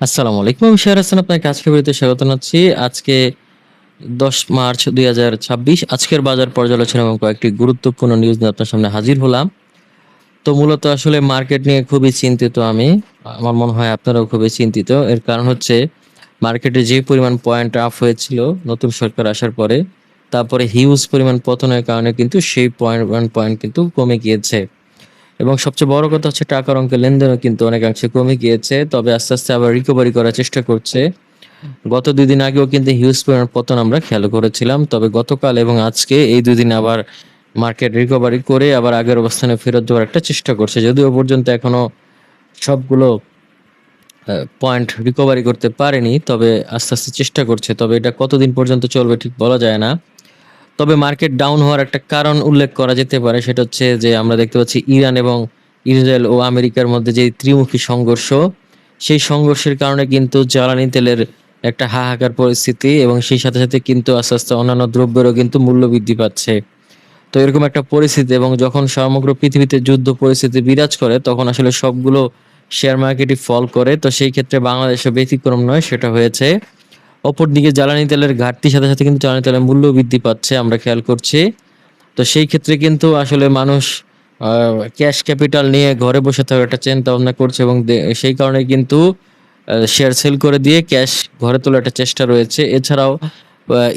আসসালামু আলাইকুম। আমি শেয়ার হাসান আপনাকে আজকের ভিডিওতে স্বাগত জানাচ্ছি। আজকে ১০ মার্চ ২০২৬ আজকের বাজার পর্যালোচনা এবং কয়েকটি গুরুত্বপূর্ণ নিউজ নিয়ে আপনার সামনে হাজির হলাম। তো মূলত আসলে মার্কেট নিয়ে খুবই চিন্তিত আমি। আমার মনে হয় আপনারাও খুবই চিন্তিত। এর কারণ হচ্ছে মার্কেটে যে পরিমাণ পয়েন্ট আপ হয়েছিল নতুন সরকার আসার পরে, তারপরে হিউজ পরিমাণ পতনের কারণে কিন্তু সেই পয়েন্ট কিন্তু কমে গিয়েছে। এবং সবচেয়ে বড় কথা হচ্ছে টাকার অঙ্কের লেনদেনও কিন্তু অনেকাংশে কমে গিয়েছে। তবে আস্তে, আস্তে আবার রিকভারি করার চেষ্টা করছে। গত ২ দিন আগেও কিন্তু হিউজ পরিমাণ পতন আমরা খেয়াল করেছিলাম। তবে গতকাল এবং আজকে এই ২ দিন আবার মার্কেট রিকভারি করে আবার আগের অবস্থানে ফেরত যাওয়ার একটা চেষ্টা করছে। যদিও পর্যন্ত এখনো সবগুলো পয়েন্ট রিকভারি করতে পারেনি। তবে আস্তে, আস্তে চেষ্টা করছে। তবে এটা কতদিন পর্যন্ত চলবে ঠিক বলা যায় না। তবে মার্কেট ডাউন হওয়ার একটা কারণ উল্লেখ করা যেতে পারে, সেটা হচ্ছে যে আমরা দেখতে পাচ্ছি ইরান এবং ইসরায়েল ও আমেরিকার মধ্যে যে ত্রিমুখী সংঘর্ষ, সেই সংঘর্ষের কারণে কিন্তু জ্বালানি তেলের একটা হাহাকার পরিস্থিতি এবং সেই সাথে, সাথে কিন্তু আস্তে, আস্তে অন্যান্য দ্রব্যেরও কিন্তু মূল্য বৃদ্ধি পাচ্ছে। তো এরকম একটা পরিস্থিতি এবং যখন সমগ্র পৃথিবীতে যুদ্ধ পরিস্থিতি বিরাজ করে তখন আসলে সবগুলো শেয়ার মার্কেটই ফল করে। তো সেই ক্ষেত্রে বাংলাদেশও ব্যতিক্রম নয়, সেটা হয়েছে। অপরদিকে জ্বালানি তেলের ঘাটতির সাথে, সাথে কিন্তু জ্বালানি তেলের মূল্য বৃদ্ধি পাচ্ছে আমরা খেয়াল করছি। তো সেই ক্ষেত্রে কিন্তু আসলে মানুষ আ ক্যাশ ক্যাপিটাল নিয়ে ঘরে বসে থাকার একটা চিন্তা ভাবনা করছে এবং সেই কারণে কিন্তু শেয়ার সেল করে দিয়ে ক্যাশ ঘরে তোলার একটা চেষ্টা রয়েছে। এছাড়াও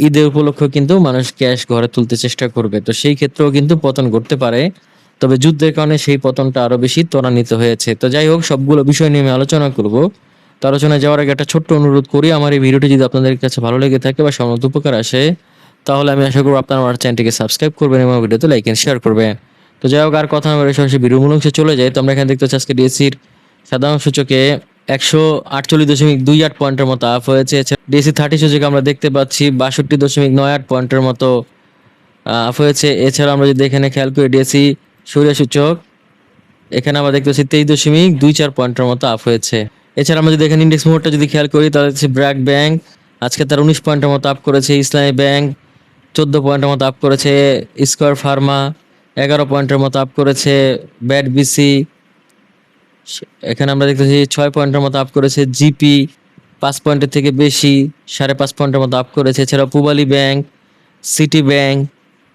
ঈদের উপলক্ষেও কিন্তু মানুষ ক্যাশ ঘরে তুলতে চেষ্টা করবে। তো সেই ক্ষেত্রেও কিন্তু পতন ঘটতে পারে। তবে যুদ্ধের কারণে সেই পতনটা আরো বেশি ত্বরান্বিত হয়েছে। তো যাই হোক, সবগুলো বিষয় নিয়ে আমি আলোচনা করব। তো আলোচনায় যাওয়ার আগে একটা ছোট্ট অনুরোধ করি, আমার এই ভিডিওটি যদি আপনাদের কাছে ভালো লেগে থাকে বা সম্ভবত উপকার আসে, তাহলে আমি আশা করব আপনারা আমার চ্যানেলটিকে সাবস্ক্রাইব করবেন এবং ভিডিওতে লাইক এন্ড শেয়ার করবেন। তো যাই হোক, আর কথা না বলে সরাসরি ভিডিওর মূল অংশে চলে যাই। তো আমরা এখানে দেখতে পাচ্ছি আজকে ডিএসইর সাধারণ সূচকে ১৪.২৮ পয়েন্টের মতো আপ হয়েছে। এছাড়া ডিএসই 30 সূচকে আমরা দেখতে পাচ্ছি ৬২.৯৮ পয়েন্টের মতো আপ হয়েছে। এছাড়া আমরা যদি এখানে খেয়াল করি ডিএসই সূর্য সূচক, এখানে আমরা দেখতে পাচ্ছি ২৩.২৪ পয়েন্টের মতো আপ হয়েছে। এছাড়া আমরা যদি এখানে ইন্ডেক্স মুভটা যদি খেয়াল করি তাহলে হচ্ছে ব্র্যাক ব্যাংক আজকে তার ১৯ পয়েন্টের মতো আপ করেছে, ইসলামী ব্যাংক ১৪ পয়েন্টের মতো আপ করেছে, স্কয়ার ফার্মা ১১ পয়েন্টের মতো আপ করেছে, ব্যাট বিসি এখানে আমরা দেখতেছি ৬ পয়েন্টের মতো আপ করেছে, জিপি ৫ পয়েন্টের থেকে বেশি ৫.৫ পয়েন্টের মতো আপ করেছে। এছাড়াও Pubali bank, city bank,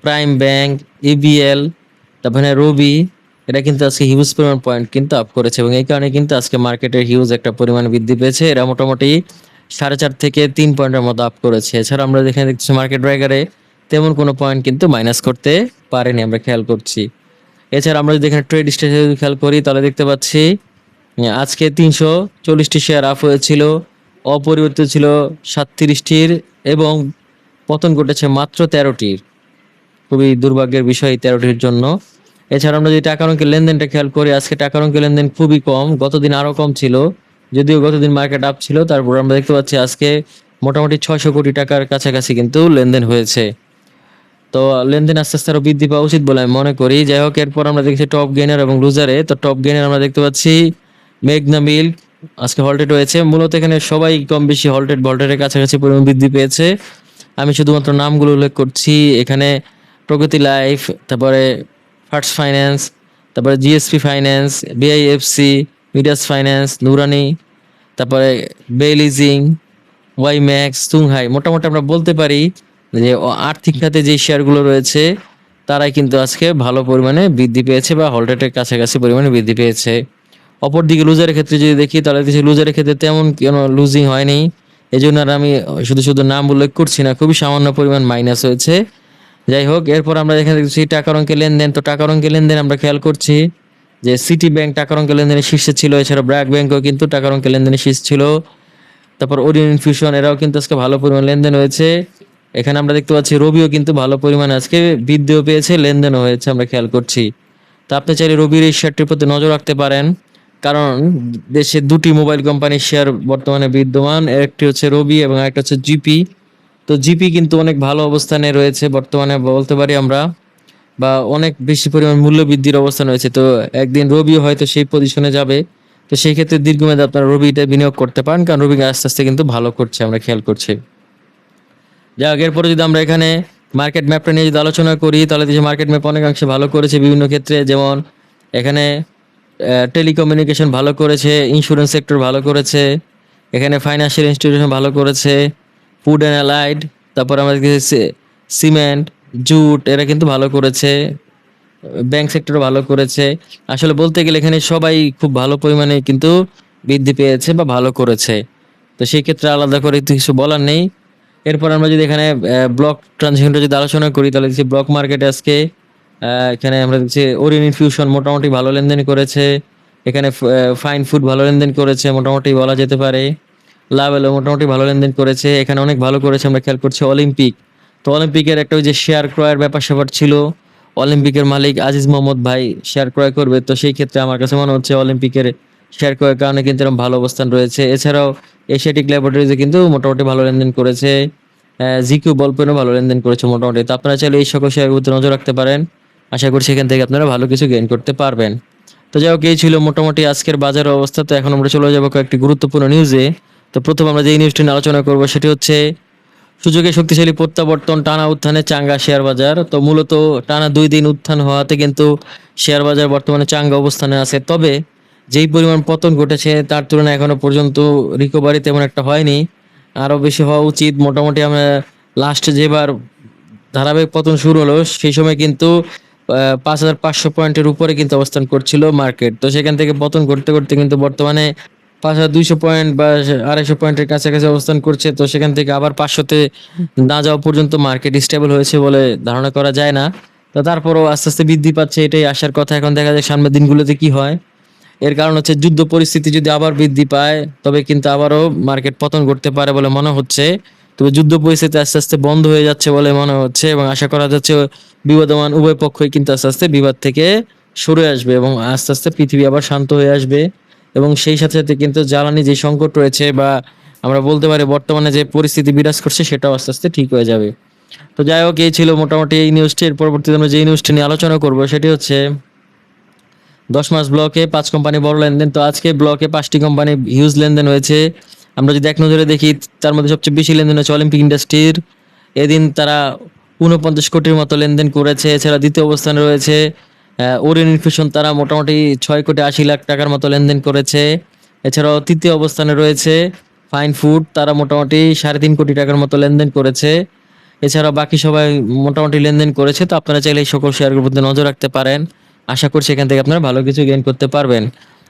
prime bank, ABL, তারপরে রবি, এটা কিন্তু আজকে হিউজ পরিমাণ পয়েন্ট কিন্তু আপ করেছে এবং এই কারণে কিন্তু আজকে মার্কেটের হিউজ একটা পরিমাণ বৃদ্ধি পেয়েছে। এরা মোটামুটি ৪.৫ থেকে ৩ পয়েন্টের মতো আপ করেছে। এছাড়া আমরা যেখানে দেখতেছি মার্কেট ড্রাইগারে তেমন কোনো পয়েন্ট কিন্তু মাইনাস করতে পারেনি আমরা খেয়াল করছি। এছাড়া আমরা যদি এখানে ট্রেড স্ট্র্যাটেজি খেয়াল করি তাহলে দেখতে পাচ্ছি আজকে ৩৪০টি শেয়ার আপ হয়েছিল, অপরিবর্তিত ছিল ৩৭টির এবং পতন ঘটেছে মাত্র ১৩টির। খুবই দুর্ভাগ্যের বিষয় এই ১৩টির জন্য। এছাড়া আমরা যদি টাকার অঙ্কের লেনদেনটা খেয়াল করি, আজকে টাকার অঙ্কের লেনদেন খুবই কম, গতদিন আরও কম ছিল। যদিও গতদিন মার্কেট আপ ছিল, তারপর আমরা দেখতে পাচ্ছি আজকে মোটামুটি ৬০০ কোটি টাকার কাছাকাছি কিন্তু লেনদেন হয়েছে। তো লেনদেন আস্তে, আস্তে আরও বৃদ্ধি পাওয়া উচিত বলে আমি মনে করি। যাই হোক, এরপর আমরা দেখছি টপ গেইনার এবং লুজারে। তো টপ গেইনার আমরা দেখতে পাচ্ছি মেঘনা মিল্ক আজকে হল্টেড হয়েছে। মূলত এখানে সবাই কম বেশি ভল্টের কাছাকাছি পরিমাণ বৃদ্ধি পেয়েছে। আমি শুধুমাত্র নামগুলো উল্লেখ করছি। এখানে প্রগতি লাইফ, তারপরে ফার্স্ট ফাইন্যান্স, তারপরে GSP finance, BIFC, Midas finance, নুরানি, তারপরে বে লিজিং, ওয়াই ম্যাক্স, তুংহাই। মোটামুটি আমরা বলতে পারি যে আর্থিক খাতে যে শেয়ারগুলো রয়েছে তারাই কিন্তু আজকে ভালো পরিমাণে বৃদ্ধি পেয়েছে বা হল্টেটের কাছাকাছি পরিমাণে বৃদ্ধি পেয়েছে। অপরদিকে লুজারের ক্ষেত্রে যদি দেখি তাহলে দেখছি লুজারের ক্ষেত্রে তেমন কোনো লুজিং হয়নি। এজন্য আর আমি শুধু নাম উল্লেখ করছি না, খুবই সামান্য পরিমাণ মাইনাস হয়েছে। যাই হোক, এরপর আমরা এখানে দেখছি টাকার অঙ্কের লেনদেন। তো টাকার অঙ্কের লেনদেন আমরা খেয়াল করছি যে সিটি ব্যাংক টাকার অঙ্কের লেনদেনের শীর্ষে ছিল। এছাড়া ব্র্যাক ব্যাংকও কিন্তু টাকার অঙ্কের লেনদেনের শীর্ষ ছিল। তারপর ওরিয়ন ইনফিউশন, এরাও কিন্তু আজকে ভালো পরিমাণ লেনদেন হয়েছে। এখানে আমরা দেখতে পাচ্ছি রবিও কিন্তু ভালো পরিমাণে আজকে বৃদ্ধিও পেয়েছে, লেনদেনও হয়েছে আমরা খেয়াল করছি। তো আপনি চাইলে রবির এই শেয়ারটির প্রতি নজর রাখতে পারেন, কারণ দেশে দুটি মোবাইল কোম্পানির শেয়ার বর্তমানে বিদ্যমান, একটি হচ্ছে রবি এবং আরেকটা হচ্ছে জিপি। তো জিপি কিন্তু অনেক ভালো অবস্থানে রয়েছে বর্তমানে বলতে পারি আমরা, বা অনেক বেশি পরিমাণ মূল্য বৃদ্ধির অবস্থান রয়েছে। তো একদিন রবিও হয়তো সেই পজিশনে যাবে। তো সেই ক্ষেত্রে দীর্ঘমেয়াদে আপনারা রবিতে বিনিয়োগ করতে পারেন, কারণ রবি আস্তে আস্তে কিন্তু ভালো করছে আমরা খেয়াল করছি। যাই হোক, এরপরে যদি আমরা এখানে মার্কেট ম্যাপটা নিয়ে যদি আলোচনা করি তাহলে দেখি মার্কেট ম্যাপ অনেকাংশে ভালো করেছে বিভিন্ন ক্ষেত্রে। যেমন এখানে টেলিকমিউনিকেশন ভালো করেছে, ইন্স্যুরেন্স সেক্টর ভালো করেছে, এখানে ফাইন্যান্সিয়াল ইনস্টিটিউশন ভালো করেছে, ফুড অ্যান্ড অ্যালাইড, তারপর আমাদের সিমেন্ট, জুট এরা কিন্তু ভালো করেছে, ব্যাংক সেক্টরও ভালো করেছে। আসলে বলতে গেলে এখানে সবাই খুব ভালো পরিমাণে কিন্তু বৃদ্ধি পেয়েছে বা ভালো করেছে। তো সেই ক্ষেত্রে আলাদা করে তো কিছু বলার নেই। এরপর আমরা যদি এখানে ব্লক ট্রানজিশনটা যদি আলোচনা করি তাহলে দেখছি ব্লক মার্কেটে আজকে এখানে আমরা দেখছি ওরিয়েন্ট ইনফিউশন মোটামুটি ভালো লেনদেন করেছে। এখানে ফাইন ফুড ভালো লেনদেন করেছে মোটামুটি বলা যেতে পারে। লাভেলও মোটামুটি ভালো লেনদেন করেছে। এখানে অনেক ভালো করেছে আমরা খেয়াল করছি অলিম্পিক। তো অলিম্পিকের একটা ওই যে শেয়ার ক্রয়ের ব্যাপার-স্যাপার ছিল। অলিম্পিকের মালিক আজিজ মোহাম্মদ ভাই শেয়ার ক্রয় করবে। তো সেই ক্ষেত্রে আমার কাছে মনে হচ্ছে অলিম্পিকের শেয়ার ক্রয়ের কারণে কিন্তু এরকম ভালো অবস্থান রয়েছে। এছাড়াও এশিয়াটিক ল্যাবরেটরিজে কিন্তু মোটামুটি ভালো লেনদেন করেছে। জিকিউ বলপেনও ভালো লেনদেন করেছে মোটামুটি। তো আপনারা চাইলে এই সকল শেয়ারগুলোতে নজর রাখতে পারেন। আশা করি সেখান থেকে আপনারা ভালো কিছু গেইন করতে পারবেন। তো যাই হোক এই ছিল মোটামুটি আজকের বাজারের অবস্থা। তো এখন আমরা চলে যাবো কয়েকটি গুরুত্বপূর্ণ নিউজে। তো প্রথম আমরা যে নিউজটি নিয়ে আলোচনা করবো সেটি হচ্ছে সূচকে শক্তিশালী প্রত্যাবর্তন, টানা উত্থানে চাঙ্গা শেয়ার বাজার। তো মূলত টানা 2 দিন উত্থান হওয়াতে কিন্তু শেয়ার বাজার বর্তমানে চাঙ্গা অবস্থানে আছে। তবে যেই পরিমাণ পতন ঘটেছে তার তুলনায় এখনো পর্যন্ত রিকভারি তেমন একটা হয়নি, আরো বেশি হওয়া উচিত। মোটামুটি আমরা লাস্ট যেবার ধারাবাহিক পতন শুরু হলো সেই সময় কিন্তু 5,500 পয়েন্টের উপরে কিন্তু অবস্থান করছিল মার্কেট। তো সেখান থেকে পতন করতে করতে কিন্তু বর্তমানে 5,200 পয়েন্ট বা 250 পয়েন্টের কাছাকাছি অবস্থান করছে। তো সেখান থেকে আবার 500-তে না যাওয়া পর্যন্ত মার্কেট স্টেবল হয়েছে বলে ধারণা করা যায় না। তো তারপরও আস্তে আস্তে বৃদ্ধি পাচ্ছে, এটাই আসার কথা। এখন দেখা যাক সামনের দিনগুলোতে কি হয়। এর কারণ হচ্ছে যুদ্ধ পরিস্থিতি যদি আবার বৃদ্ধি পায় তবে কিন্তু আবারও মার্কেট পতন ঘটতে পারে বলে মনে হচ্ছে। তবে যুদ্ধ পরিস্থিতি আস্তে আস্তে বন্ধ হয়ে যাচ্ছে বলে মনে হচ্ছে এবং আশা করা যাচ্ছে বিবদমান উভয় পক্ষই কিন্তু আস্তে আস্তে বিবাদ থেকে সরে আসবে এবং আস্তে আস্তে পৃথিবী আবার শান্ত হয়ে আসবে। এবং সেই সাথে সাথে কিন্তু জ্বালানি যে সংকট রয়েছে বা আমরা বলতে পারি বর্তমানে যে পরিস্থিতি বিরাজ করছে সেটাও আস্তে আস্তে ঠিক হয়ে যাবে। তো যাই হোক এই ছিল মোটামুটি এই নিউজটি। এর পরবর্তীতে আমরা যে নিউজটি নিয়ে আলোচনা করব সেটি হচ্ছে 10 মাস ব্লকে 5 কোম্পানি বড় লেনদেন। তো আজকে ব্লকে 5টি কোম্পানি হিউজ লেনদেন হয়েছে। আমরা যদি এক নজরে দেখি তার মধ্যে সবচেয়ে বেশি লেনদেন হচ্ছে অলিম্পিক ইন্ডাস্ট্রির। এদিন তারা 49 কোটির মতো লেনদেন করেছে। এছাড়া দ্বিতীয় অবস্থানে রয়েছে ওরিয়েন্ট ইনফিউশন, তারা মোটামুটি 6 কোটি 80 লাখ টাকার মতো লেনদেন করেছে। এছাড়াও তৃতীয় অবস্থানে রয়েছে ফাইন ফুড, তারা মোটামুটি 3.5 কোটি টাকার মতো লেনদেন করেছে। এছাড়া বাকি সবাই মোটামুটি লেনদেন করেছে। তো আপনারা চাইলে এই সকল শেয়ারগুলোর প্রতি নজর রাখতে পারেন। আশা করছি এখান থেকে আপনারা ভালো কিছু গেইন করতে পারবেন।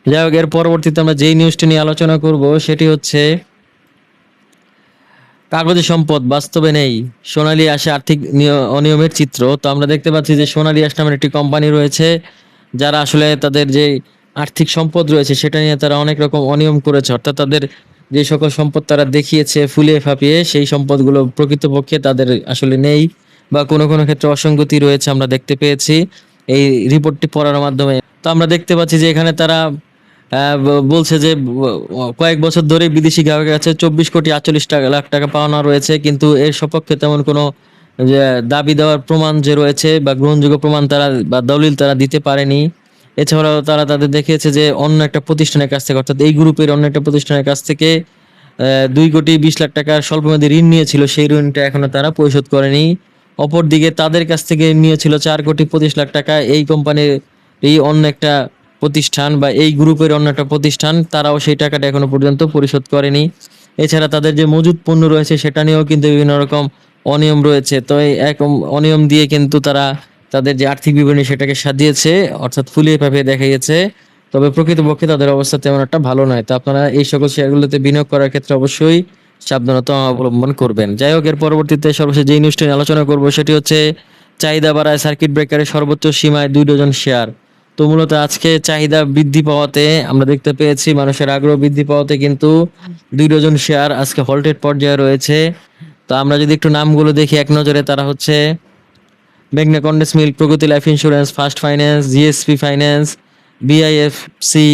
যাই হোক এর পরবর্তীতে আমরা যেই নিউজটি নিয়ে আলোচনা করব সেটি হচ্ছে কাগজে সম্পদ বাস্তবে নেই, সোনালী আশে আর্থিক অনিয়মের চিত্র। তো আমরা দেখতে পাচ্ছি যে সোনালী আশ নামের একটি কোম্পানি রয়েছে যারা আসলে তাদের যে আর্থিক সম্পদ রয়েছে সেটা নিয়ে তারা অনেক রকম অনিয়ম করেছে। অর্থাৎ তাদের যে সকল সম্পদ তারা দেখিয়েছে ফুলিয়ে ফাঁপিয়ে সেই সম্পদগুলো প্রকৃতপক্ষে তাদের আসলে নেই বা কোনো কোনো ক্ষেত্রে অসঙ্গতি রয়েছে আমরা দেখতে পেয়েছি এই রিপোর্টটি পড়ার মাধ্যমে। তো আমরা দেখতে পাচ্ছি যে এখানে তারা বলছে যে কয়েক বছর ধরে বিদেশি গ্রাহকের কাছে 24 কোটি 48 লাখ টাকা পাওনা রয়েছে, কিন্তু এর সপক্ষে তেমন কোনো যে দাবি দেওয়ার প্রমাণ যে রয়েছে বা গ্রহণযোগ্য প্রমাণ তারা বা দলিল তারা দিতে পারেনি। এছাড়াও তারা তাদের দেখিয়েছে যে অন্য একটা প্রতিষ্ঠানের কাছ থেকে, অর্থাৎ এই গ্রুপের অন্য একটা প্রতিষ্ঠানের কাছ থেকে 2 কোটি 20 লাখ টাকার স্বল্পমেয়াদী ঋণ নিয়েছিল, সেই ঋণটা এখনো তারা পরিশোধ করেনি। অপরদিকে তাদের কাছ থেকে নিয়েছিল 4 কোটি 25 লাখ টাকা এই কোম্পানির এই অন্য একটা প্রতিষ্ঠান বা এই গ্রুপের অন্য একটা প্রতিষ্ঠান, তারাও সেই টাকাটা এখনো পর্যন্ত পরিশোধ করেনি। এছাড়া তাদের যে মজুদ পণ্য রয়েছে সেটা নিয়েও কিন্তু বিভিন্ন রকম অনিয়ম রয়েছে। তো এই এক অনিয়ম দিয়ে কিন্তু তারা তাদের যে আর্থিক বিবরণী সেটাকে সাজিয়েছে, অর্থাৎ ফুলিয়ে ফাঁপিয়ে দেখাইয়েছে। তবে প্রকৃতপক্ষে তাদের অবস্থা তেমন একটা ভালো নয়। তো আপনারা এই সকল শেয়ারগুলোতে বিনিয়োগ করার ক্ষেত্রে অবশ্যই সাবধানতা অবলম্বন করবেন। যাই হোক এর পরবর্তীতে সর্বশেষ যে নিউজটি নিয়ে আলোচনা করব সেটি হচ্ছে চাহিদা বাড়ায় সার্কিট ব্রেকারের সর্বোচ্চ সীমায় 2 ডজন শেয়ার। তো মূলত আজকে চাহিদা বৃদ্ধি পাওয়াতে আমরা দেখতে পেয়েছি মানুষের আগ্রহ বৃদ্ধি পাওয়াতে কিন্তু 2 ডজন শেয়ার আজকে হল্টেড পর্যায়ে রয়েছে। তো আমরা যদি একটু নামগুলো দেখি এক নজরে, তারা হচ্ছে মেঘনা condensed milk, Pragati life insurance, first finance, GSP finance, BIFC,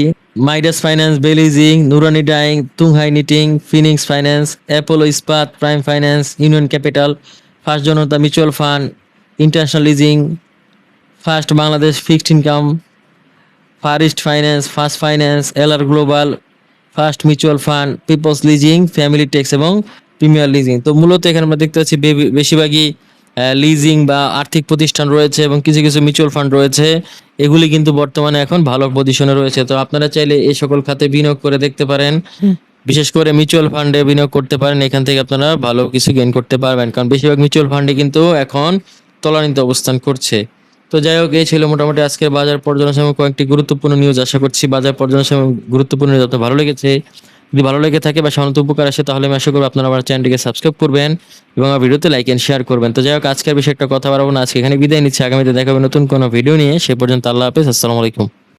Midas finance, বেলিজিং, Noorani dyeing, Tung Hai knitting, Phoenix finance, Apollo Ispat, prime finance, union capital, first Janata mutual fund, international leasing, first Bangladesh fixed income, far east finance, first finance, LR global, first mutual fund, peoples leasing, family tex এবং premier leasing. তো মূলত এখানে আমরা দেখতে পাচ্ছি বেশিরভাগই leasing বা আর্থিক প্রতিষ্ঠান রয়েছে এবং কিছু কিছু মিউচুয়াল ফান্ড রয়েছে। এগুলি কিন্তু বর্তমানে এখন ভালো পজিশনে রয়েছে। তো আপনারা চাইলে এই সকল খাতে বিনিয়োগ করে দেখতে পারেন। বিশেষ করে মিউচুয়াল ফান্ডে বিনিয়োগ করতে পারেন, এখান থেকে আপনারা ভালো কিছু গেইন করতে পারবেন, কারণ বেশিরভাগ মিউচুয়াল ফান্ডে কিন্তু এখন তলানিতে অবস্থান করছে। তো যাই হোক, এই ছিল মোটামুটি আজকের বাজার পর্যালোচনা কয়েকটি গুরুত্বপূর্ণ নিউজ। আশা করছি বাজার পর্যালোচনা গুরুত্বপূর্ণ নিউজ আপনার ভালো লেগেছে। যদি ভালো লেগে থাকে বা সামান্য উপকার আসে তাহলে আমি আশা করব আপনারা আমার চ্যানেলটিকে সাবস্ক্রাইব করবেন এবং আমার ভিডিওতে লাইক এন্ড শেয়ার করবেন। তো যাই হোক, আজকের বিষয়ে একটা কথা বাড়াবো না, আজকে এখানে বিদায় নিচ্ছি। আগামীতে দেখা হবে নতুন কোনো ভিডিও নিয়ে। সে পর্যন্ত আল্লাহ হাফেজ, আসসালামু আলাইকুম।